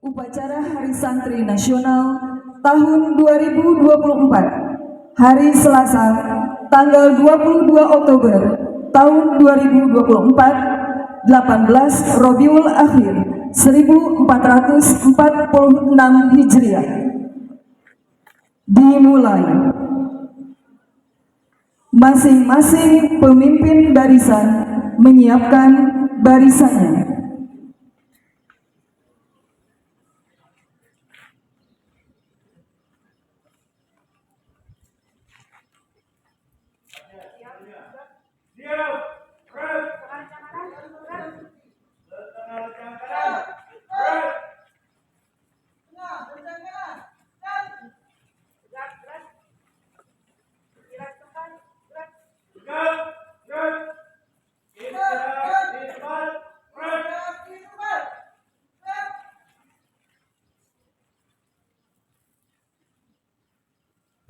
Upacara Hari Santri Nasional tahun 2024, hari Selasa, tanggal 22 Oktober tahun 2024, 18 Rabiul Akhir 1446 Hijriah. Dimulai. Masing-masing pemimpin barisan menyiapkan barisannya.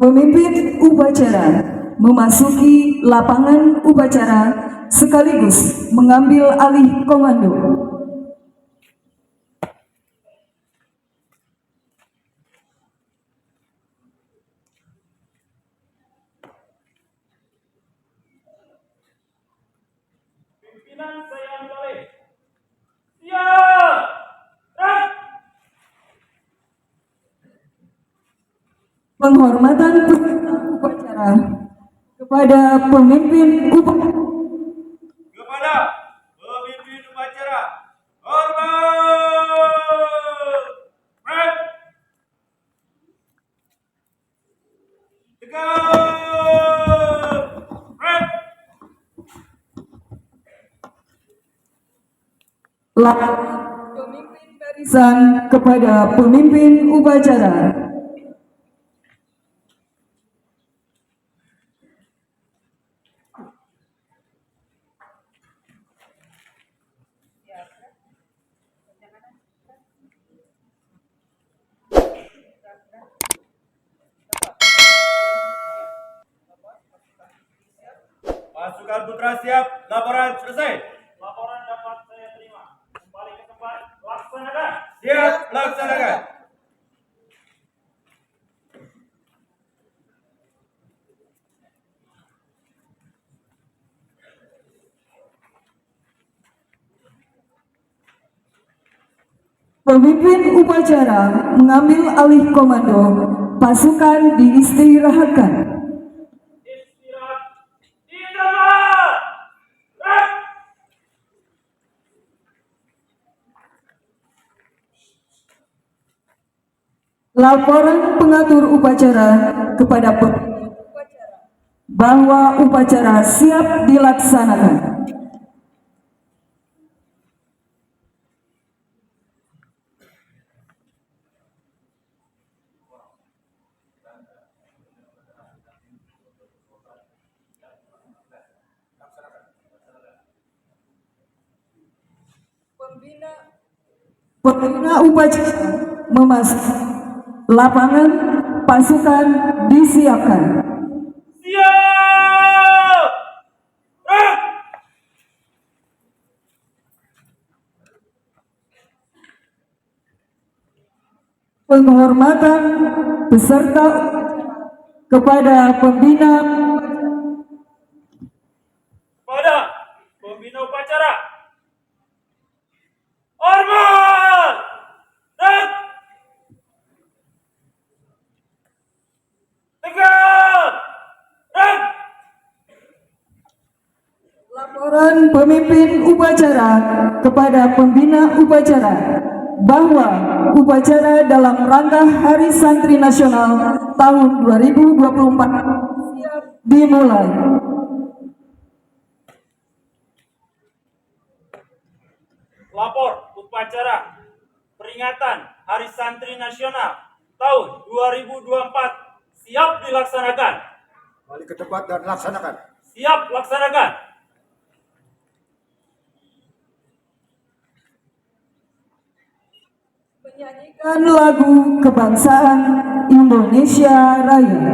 Pemimpin upacara memasuki lapangan upacara sekaligus mengambil alih komando. Pimpinan saya ambil alih. Siap! Penghormatan upacara kepada pemimpin upacara. Hormat! Tegak! Pemimpin barisan kepada pemimpin upacara. Pasukan putra siap, laporan selesai. Laporan dapat saya terima. Kembali ke tempat, laksanakan. Siap, laksanakan. Pemimpin upacara mengambil alih komando. Pasukan diistirahatkan. Istirahat. Istirahat. Laporan pengatur upacara kepada pemimpin upacara bahwa upacara siap dilaksanakan. Pembina upacara memasuki lapangan, pasukan disiapkan. Siap! Penghormatan peserta kepada pembina upacara. Hormat! Tegak! Laporan pemimpin upacara kepada pembina upacara bahwa upacara dalam rangka Hari Santri Nasional tahun 2024 siap dimulai. Lapor upacara peringatan Hari Santri Nasional tahun 2024 siap dilaksanakan. Balik ke tempat dan laksanakan. Siap laksanakan. Menyanyikan lagu kebangsaan Indonesia Raya.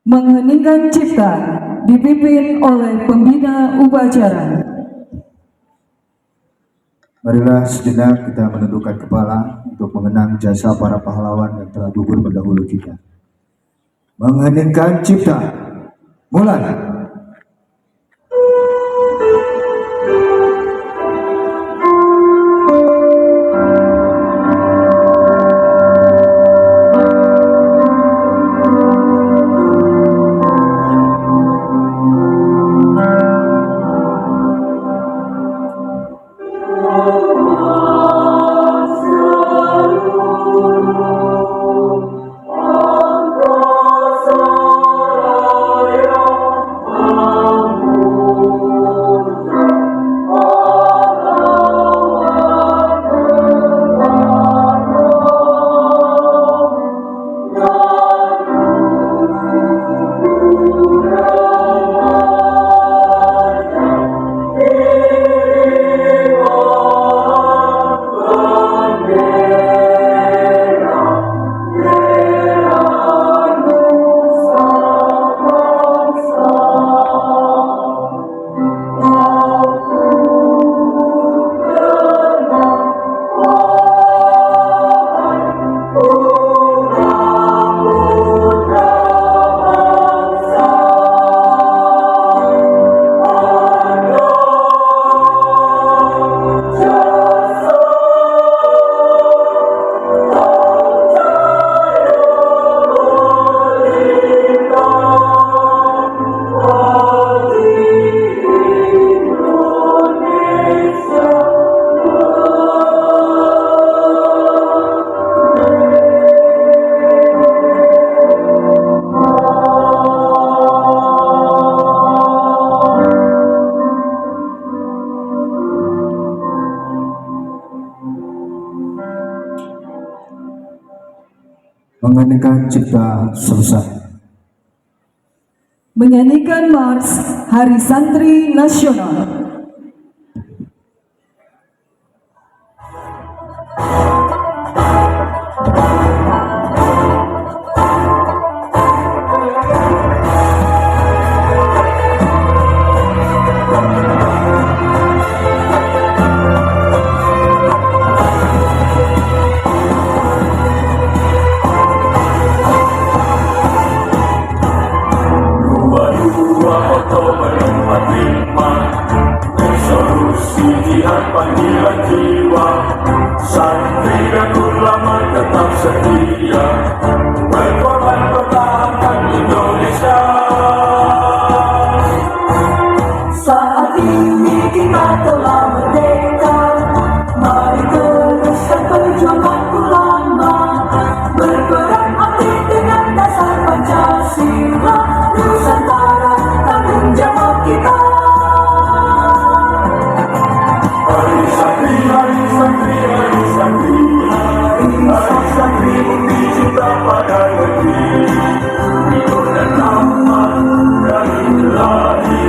Mengheningkan cipta dipimpin oleh pembina upacara. Marilah sejenak kita menundukkan kepala untuk mengenang jasa para pahlawan yang telah gugur pendahulu kita. Mengheningkan cipta, mulai. Mengheningkan cipta selesai. Menyanyikan Mars Hari Santri Nasional. Panggilan jiwa, santri dan ulama tetap setia, berkorban pertahankan Indonesia. Saat ini kita telah merdeka, mari teruskan perjuangan ulama, berperan aktif dengan dasar Pancasila, Nusantara tanggung jawab kita. Santri bukti cinta pada negeri, hidup dan nama dari ilahi,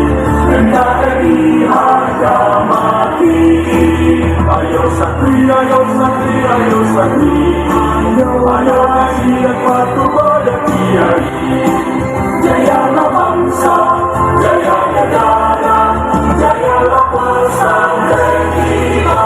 NKRI harga mati. Ayo santri, ayo santri, ayo santri, ayo kasih dan patuh pada kiai. Jayalah bangsa, jaya negara, jayalah pesantren kita.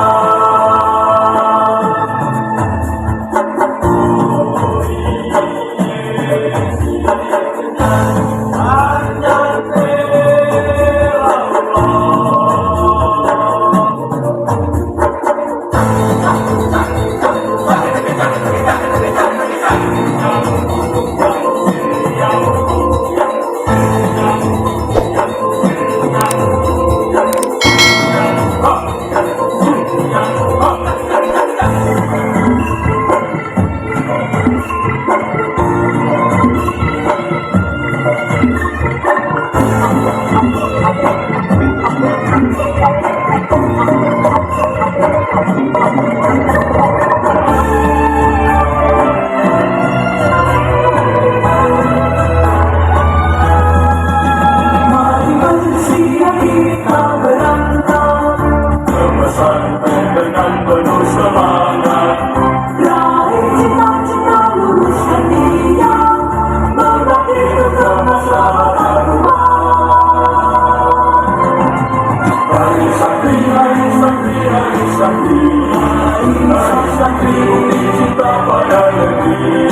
santri bukti cinta pada negeri.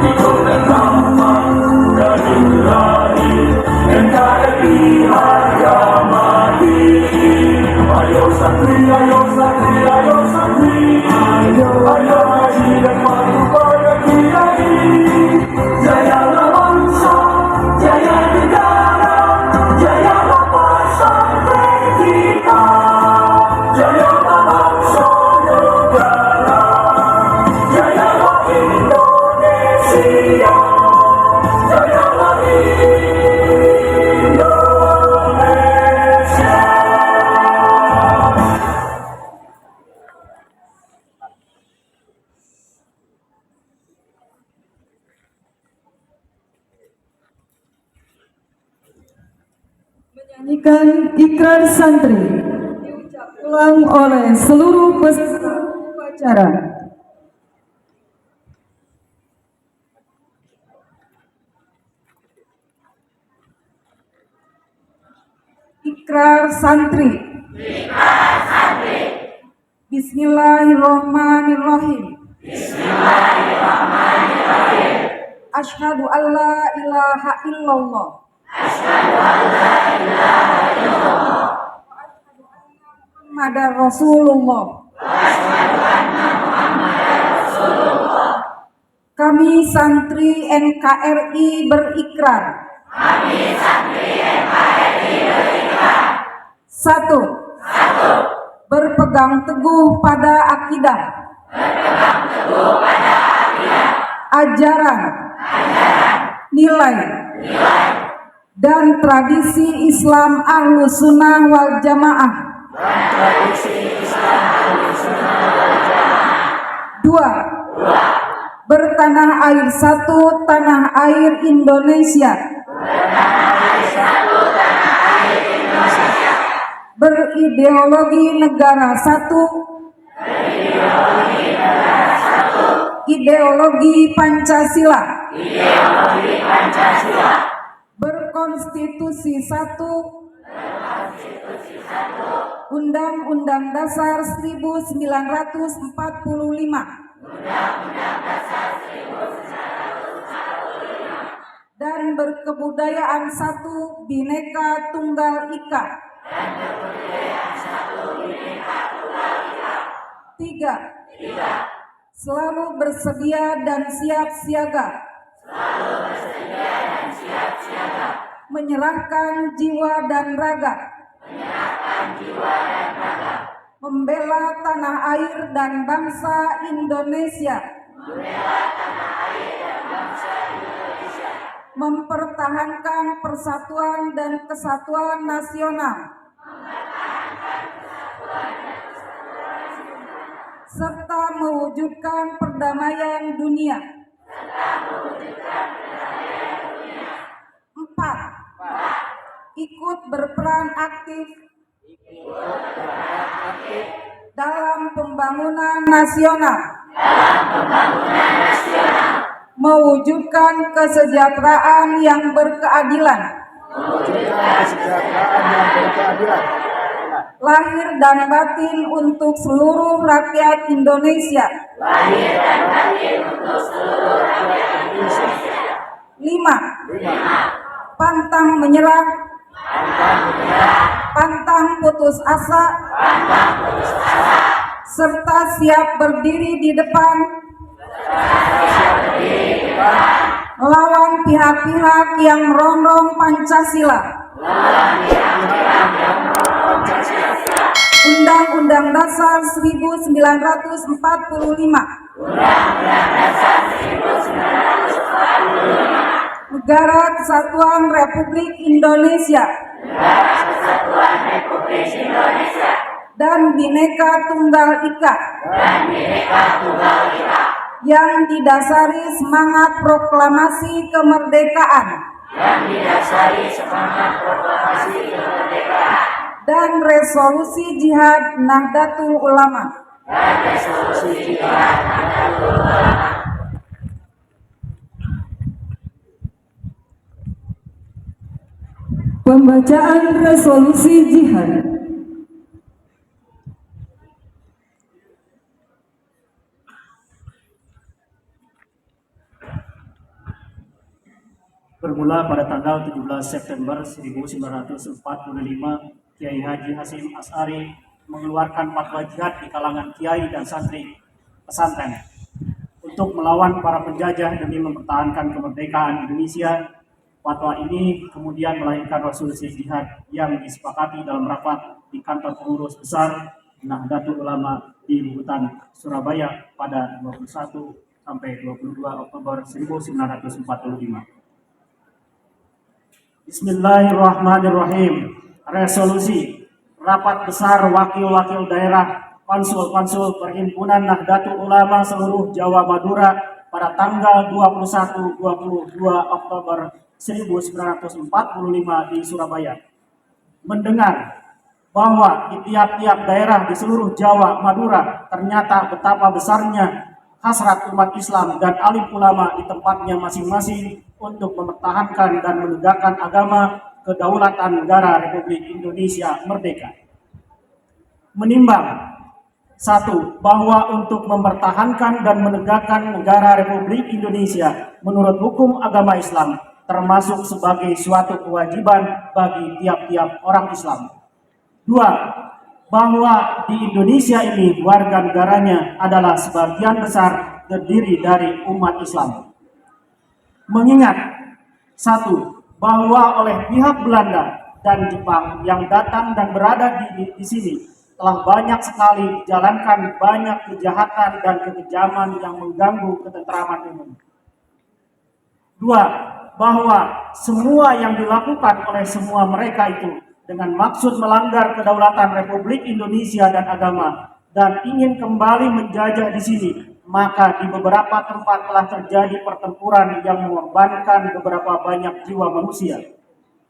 Ikut dan rahmat dari Ilahi, NKRI harga mati. Ayo santri, ayo santri, ayo santri, ayo haji dan patuh pada Kiai. Jayalah bangsa, jaya negara, jayalah pesantren kita. Jayalah bangsa negara, jayalah Indonesia, jayalah Indonesia. Menyanyikan ikrar santri diucap ulang oleh seluruh peserta upacara. Ikrar santri. Bismillahirrahmanirrahim. Asyhadu an la ilaha illallah. Muhammadar Rasulullah. Kami santri NKRI berikrar. Satu. Berpegang teguh pada akidah. Ajaran. Nilai. Dan tradisi Islam Ahlus Sunnah wal Jamaah. Dua. Bertanah air satu, tanah air Indonesia. Berideologi negara satu. Ideologi Pancasila. Berkonstitusi satu. Undang-Undang Dasar 1945. Dan berkebudayaan satu, Bhinneka Tunggal Ika. Tiga. Selalu bersedia dan siap siaga. Menyerahkan jiwa dan raga. Membela tanah air dan bangsa Indonesia. Mempertahankan persatuan dan kesatuan nasional. Serta mewujudkan perdamaian dunia. 4. Ikut berperan aktif dalam pembangunan nasional. Mewujudkan kesejahteraan yang berkeadilan. Lahir dan batin untuk seluruh rakyat Indonesia. 5. Pantang menyerah. Pantang putus asa. Serta siap berdiri di depan melawan pihak-pihak yang merongrong Pancasila. Undang-Undang Dasar 1945. Negara Kesatuan Republik Indonesia. Dan Bhinneka Tunggal Ika. Yang didasari semangat proklamasi kemerdekaan. Dan resolusi Jihad Nahdlatul Ulama. Pembacaan resolusi jihad. bermula pada tanggal 17 September 1945, Kiai Haji Hasyim Asy'ari mengeluarkan fatwa jihad di kalangan kiai dan santri pesantren untuk melawan para penjajah demi mempertahankan kemerdekaan Indonesia. Fatwa ini kemudian melahirkan resolusi jihad yang disepakati dalam rapat di kantor pengurus besar Nahdlatul Ulama di Luhutan, Surabaya pada 21 sampai 22 Oktober 1945. Bismillahirrahmanirrahim. Resolusi Rapat Besar Wakil-Wakil Daerah Konsul-Konsul Perhimpunan Nahdlatul Ulama seluruh Jawa Madura pada tanggal 21-22 Oktober 1945 di Surabaya. Mendengar bahwa di tiap-tiap daerah di seluruh Jawa Madura ternyata betapa besarnya hasrat umat Islam dan alim ulama di tempatnya masing-masing untuk mempertahankan dan menegakkan agama kedaulatan negara Republik Indonesia merdeka. Menimbang, 1. Bahwa untuk mempertahankan dan menegakkan negara Republik Indonesia menurut hukum agama Islam termasuk sebagai suatu kewajiban bagi tiap-tiap orang Islam. 2. Bahwa di Indonesia ini warga negaranya adalah sebagian besar terdiri dari umat Islam. Mengingat 1. Bahwa oleh pihak Belanda dan Jepang yang datang dan berada di sini telah banyak sekali dijalankan banyak kejahatan dan kekejaman yang mengganggu ketentraman umum. 2. Bahwa semua yang dilakukan oleh semua mereka itu dengan maksud melanggar kedaulatan Republik Indonesia dan agama dan ingin kembali menjajah di sini, maka di beberapa tempat telah terjadi pertempuran yang mengorbankan beberapa banyak jiwa manusia.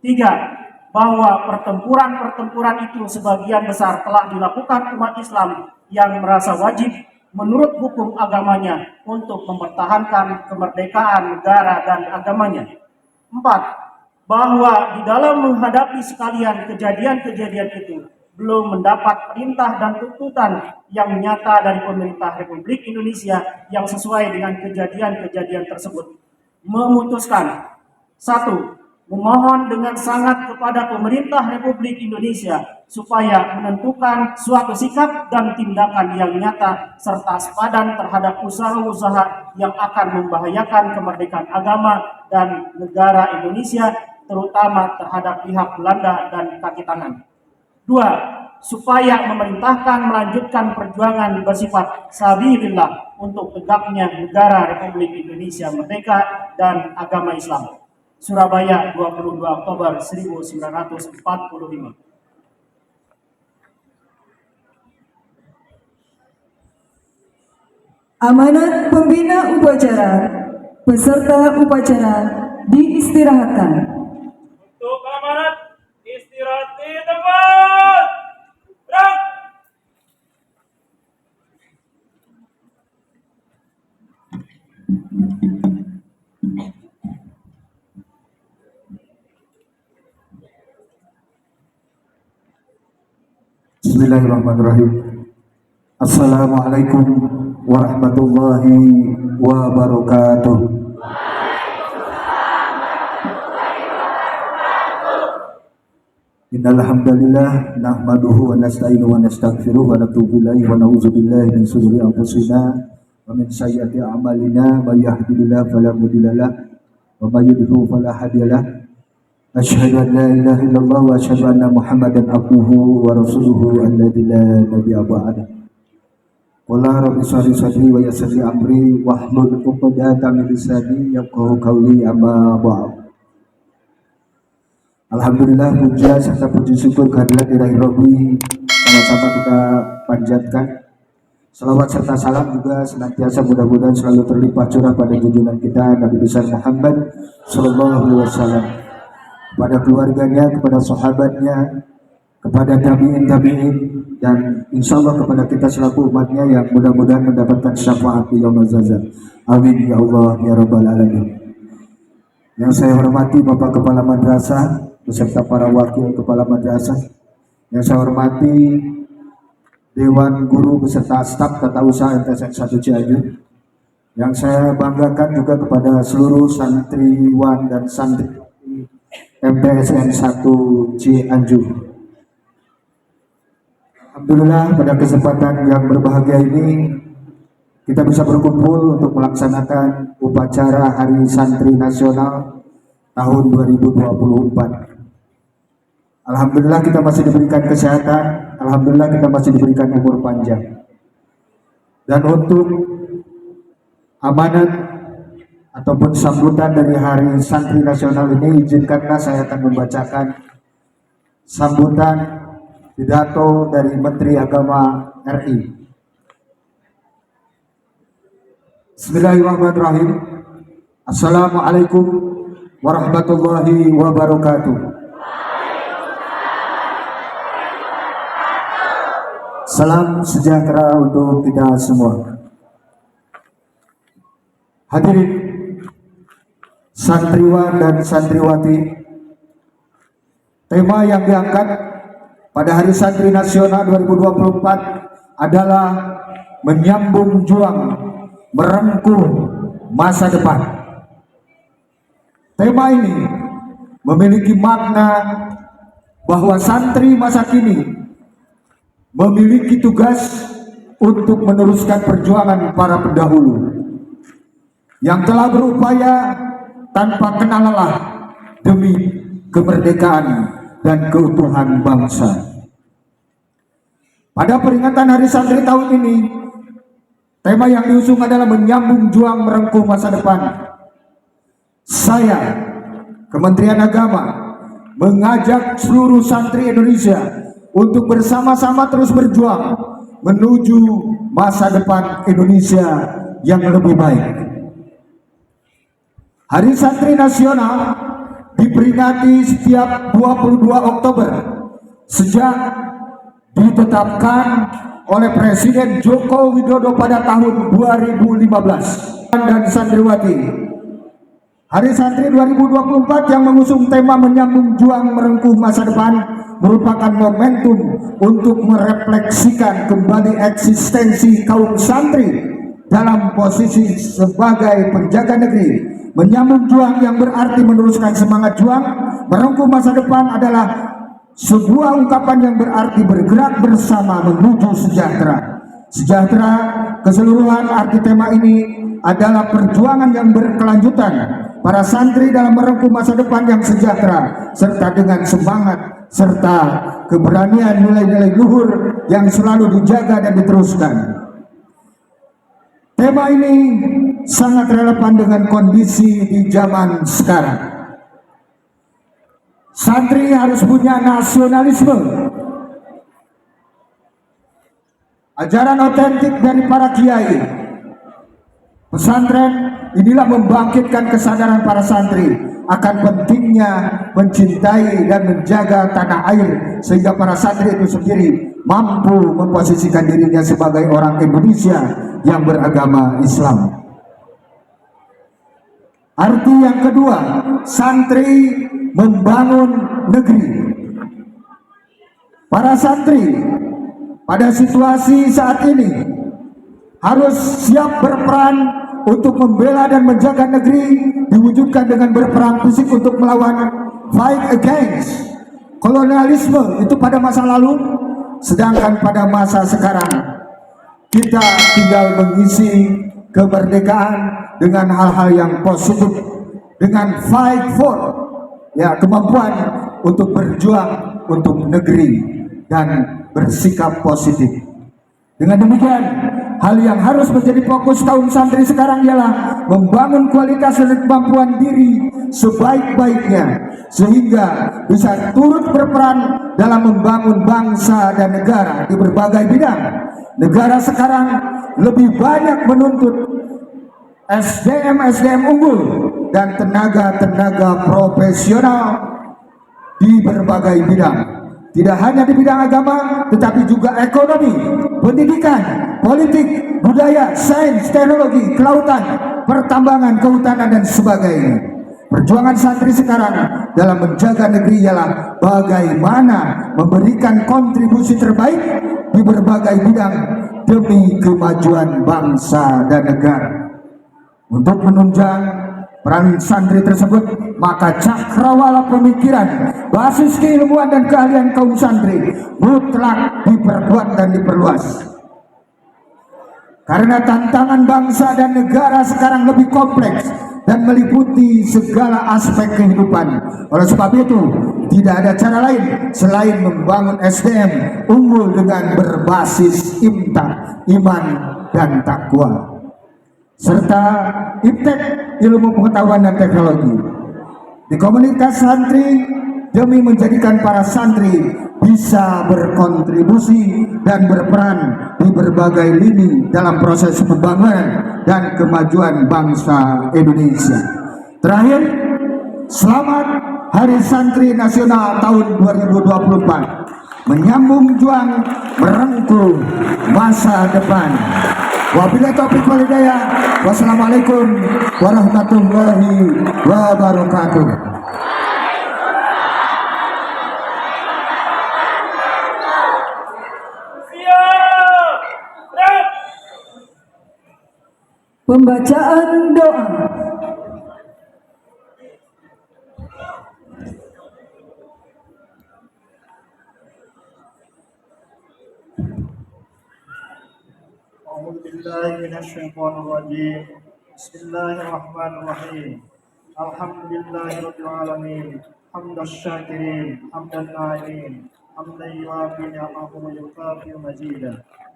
3. Bahwa pertempuran-pertempuran itu sebagian besar telah dilakukan umat Islam yang merasa wajib menurut hukum agamanya untuk mempertahankan kemerdekaan negara dan agamanya. 4. Bahwa di dalam menghadapi sekalian kejadian-kejadian itu belum mendapat perintah dan tuntutan yang nyata dari pemerintah Republik Indonesia yang sesuai dengan kejadian-kejadian tersebut. Memutuskan 1. Memohon dengan sangat kepada pemerintah Republik Indonesia supaya menentukan suatu sikap dan tindakan yang nyata serta sepadan terhadap usaha-usaha yang akan membahayakan kemerdekaan agama dan negara Indonesia, terutama terhadap pihak Belanda dan kaki tangan. 2. Supaya memerintahkan melanjutkan perjuangan bersifat sabilillah untuk tegaknya negara Republik Indonesia merdeka dan agama Islam. Surabaya, 22 Oktober 1945. Amanat pembina upacara, peserta upacara diistirahatkan. Untuk amanat, istirahat di tempat. Gerak. Bismillahirrahmanirrahim. Assalamualaikum warahmatullahi wabarakatuh. Innal hamdalillah nahmaduhu wa nasta'inuhu wa nastaghfiruh wa natubu ilaihi wa na'udzu billahi min shururi anfusina wa min sayyiati a'malina may yahdihillahu fala mudilla lahu wa may yudlil fala hadiya lahu. Asyhadu an la ilaha illallah wa asyhadu anna Muhammadan abduhu wa rasuluhu alladzi la nabiyya ba'da. Qala rabbi shrah li sadri wa yassir li amri wahlul 'uqdatam min lisani yafqahu qawli amma ba'd. Alhamdulillah, puja serta puji syukur kehadirat Ilahi Rabbi sama-sama kita panjatkan. Salawat serta salam juga senantiasa mudah-mudahan selalu terlimpah curah pada junjungan kita Nabi besar Muhammad sallallahu alaihi wasallam, kepada keluarganya, kepada sahabatnya, kepada tabi'in dan insya Allah kepada kita selaku umatnya yang mudah-mudahan mendapatkan syafaat di yaumul zazal. Amin ya Allah ya rabbal alamin. Yang saya hormati Bapak Kepala Madrasah beserta para wakil kepala madrasah, yang saya hormati Dewan Guru beserta staf Tata Usaha MTSN 1 Cianjur, Yang saya banggakan juga kepada seluruh santriwan dan santri MTSN 1 Cianjur. Alhamdulillah pada kesempatan yang berbahagia ini kita bisa berkumpul untuk melaksanakan upacara Hari Santri Nasional tahun 2024. Alhamdulillah kita masih diberikan kesehatan, alhamdulillah kita masih diberikan umur panjang. Dan untuk amanat ataupun sambutan dari Hari Santri Nasional ini, izinkanlah saya akan membacakan sambutan pidato dari Menteri Agama RI. Bismillahirrahmanirrahim. Assalamualaikum warahmatullahi wabarakatuh. Salam sejahtera untuk kita semua. Hadirin santriwan dan santriwati, tema yang diangkat pada Hari Santri Nasional 2024 adalah menyambung juang merengkuh masa depan. Tema ini memiliki makna bahwa santri masa kini memiliki tugas untuk meneruskan perjuangan para pendahulu yang telah berupaya tanpa kenal lelah demi kemerdekaan dan keutuhan bangsa. Pada peringatan Hari Santri tahun ini, tema yang diusung adalah menyambung juang merengkuh masa depan. Saya, Kementerian Agama, mengajak seluruh santri Indonesia untuk bersama-sama terus berjuang menuju masa depan Indonesia yang lebih baik. Hari Santri Nasional diperingati setiap 22 Oktober sejak ditetapkan oleh Presiden Joko Widodo pada tahun 2015. Dan santriwati, Hari Santri 2024 yang mengusung tema menyambung juang merengkuh masa depan merupakan momentum untuk merefleksikan kembali eksistensi kaum santri dalam posisi sebagai penjaga negeri. Menyambung juang yang berarti meneruskan semangat juang merengkuh masa depan adalah sebuah ungkapan yang berarti bergerak bersama menuju sejahtera. Sejahtera keseluruhan arti tema ini adalah perjuangan yang berkelanjutan para santri dalam merengkuh masa depan yang sejahtera serta dengan semangat serta keberanian nilai-nilai luhur yang selalu dijaga dan diteruskan. Tema ini sangat relevan dengan kondisi di zaman sekarang. Santri harus punya nasionalisme. Ajaran otentik dari para kiai. Pesantren inilah membangkitkan kesadaran para santri akan pentingnya mencintai dan menjaga tanah air sehingga para santri itu sendiri mampu memposisikan dirinya sebagai orang Indonesia yang beragama Islam. Arti yang kedua, santri membangun negeri. Para santri pada situasi saat ini harus siap berperan untuk membela dan menjaga negeri, diwujudkan dengan berperang fisik untuk melawan fight against kolonialisme itu pada masa lalu, sedangkan pada masa sekarang kita tinggal mengisi kemerdekaan dengan hal-hal yang positif, dengan fight for kemampuan untuk berjuang untuk negeri dan bersikap positif. Dengan demikian, hal yang harus menjadi fokus kaum santri sekarang ialah membangun kualitas dan kemampuan diri sebaik-baiknya sehingga bisa turut berperan dalam membangun bangsa dan negara di berbagai bidang. Negara sekarang lebih banyak menuntut SDM unggul dan tenaga-tenaga profesional di berbagai bidang. Tidak hanya di bidang agama, tetapi juga ekonomi, pendidikan, politik, budaya, sains, teknologi, kelautan, pertambangan, kehutanan, dan sebagainya. Perjuangan santri sekarang dalam menjaga negeri ialah bagaimana memberikan kontribusi terbaik di berbagai bidang demi kemajuan bangsa dan negara. Untuk menunjang peran santri tersebut, maka cakrawala pemikiran, basis keilmuan dan keahlian kaum santri mutlak diperkuat dan diperluas. Karena tantangan bangsa dan negara sekarang lebih kompleks dan meliputi segala aspek kehidupan. Oleh sebab itu, tidak ada cara lain selain membangun SDM unggul dengan berbasis iman dan takwa, serta iptek ilmu pengetahuan dan teknologi di komunitas santri, demi menjadikan para santri bisa berkontribusi dan berperan di berbagai lini dalam proses pembangunan dan kemajuan bangsa Indonesia. Terakhir, selamat Hari Santri Nasional tahun 2024, menyambung juang merengkuh masa depan. Wabillahi taufiq wal hidayah. Wassalamualaikum warahmatullahi wabarakatuh. Siap. Rep. Pembacaan doa. أعوذ بالله من الشيطان الرجيم. بسم الله الرحمن الرحيم. الحمد لله رب العالمين. حمد الشاكرين حمد الناعمين حمدا يوافي نعمه ويكافئ مزيدا.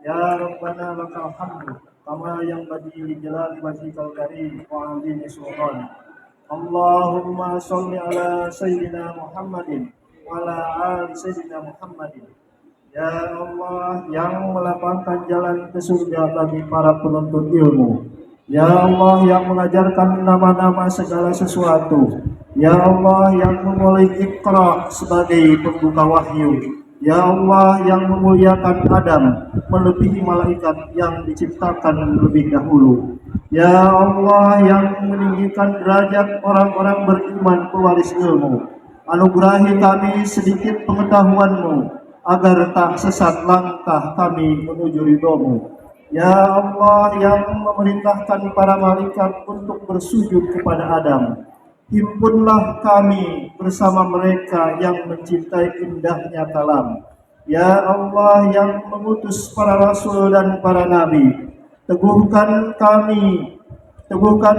يا ربنا لك الحمد كما ينبغي لجلال وجهك الكريم وعظيم سلطانك. اللهم صل على سيدنا محمد وعلى آل سيدنا محمد. Ya Allah yang melapangkan jalan ke surga bagi para penuntut ilmu. Ya Allah yang mengajarkan nama-nama segala sesuatu. Ya Allah yang memulai Iqra sebagai pembuka wahyu. Ya Allah yang memuliakan Adam melebihi malaikat yang diciptakan lebih dahulu. Ya Allah yang meninggikan derajat orang-orang beriman pewaris ilmu. Anugerahi kami sedikit pengetahuan-Mu agar tak sesat langkah kami menuju ridho-Mu. Ya Allah yang memerintahkan para malaikat untuk bersujud kepada Adam, himpunlah kami bersama mereka yang mencintai indahnya kalam. Ya Allah yang mengutus para rasul dan para nabi, teguhkan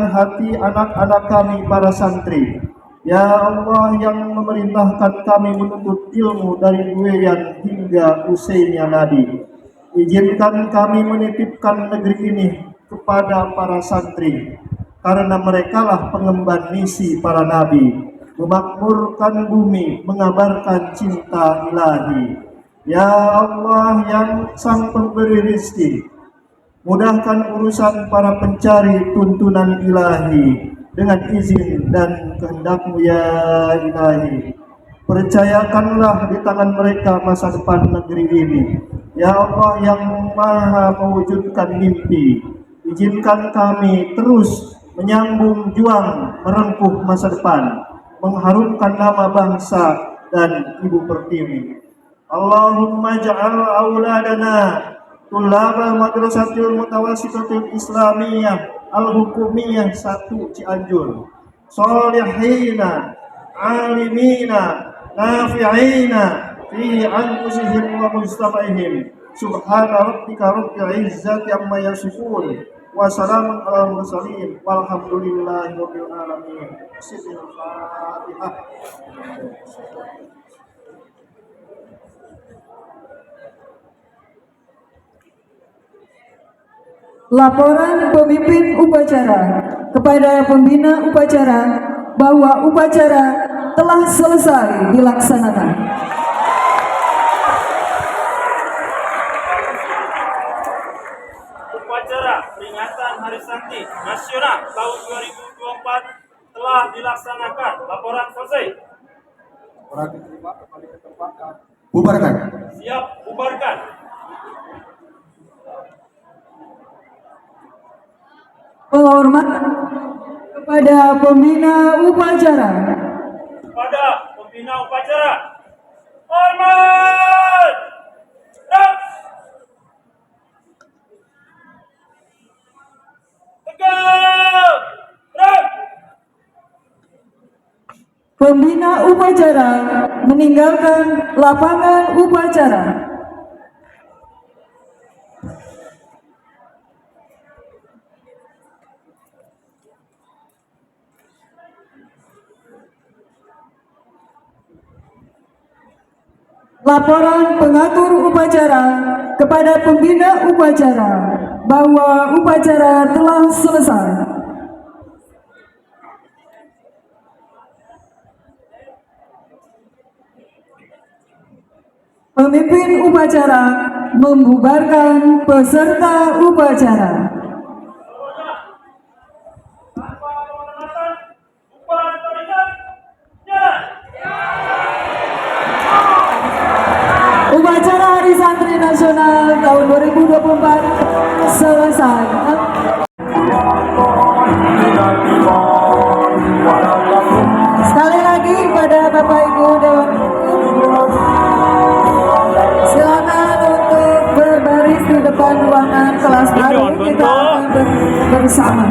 hati anak-anak kami para santri. Ya Allah yang memerintahkan kami menuntut ilmu dari buayan hingga usainya nadi, izinkan kami menitipkan negeri ini kepada para santri, karena merekalah pengemban misi para nabi, memakmurkan bumi, mengabarkan cinta ilahi. Ya Allah yang sang pemberi rizki, mudahkan urusan para pencari tuntunan ilahi dengan izin dan kehendak-Mu ya ilahi. Percayakanlah di tangan mereka masa depan negeri ini. Ya Allah yang maha mewujudkan mimpi, izinkan kami terus menyambung juang merengkuh masa depan, mengharumkan nama bangsa dan Ibu Pertiwi. Allahumma ja'al auladana tulabal madrasatil mutawassitatil islamiyah al-hukumiyah 1 Cianjur, solihina alimina nafi'ina fi anfusihim wa mujtama'ihim. Subhana rabbika rabbil izzati amma yasifun wa salamun alal mursalin walhamdulillahi rabbil alamin. Bismillahirrahmanirrahim. Laporan pemimpin upacara kepada pembina upacara bahwa upacara telah selesai dilaksanakan. Upacara peringatan Hari Santri Nasional tahun 2024 telah dilaksanakan. Laporan selesai. Bubarkan. Siap, bubarkan. Penghormatan kepada pembina upacara. Kepada pembina upacara, hormat. Tegak. Pembina upacara meninggalkan lapangan upacara. Laporan pengatur upacara kepada pembina upacara bahwa upacara telah selesai. Pemimpin upacara membubarkan peserta upacara. Bubar barisan. Jalan. Upacara Hari Santri Nasional tahun 2024 selesai. Sekali lagi pada Bapak Ibu Dewan, silakan untuk berbaris di depan ruangan kelas baru. Kita akan bersama.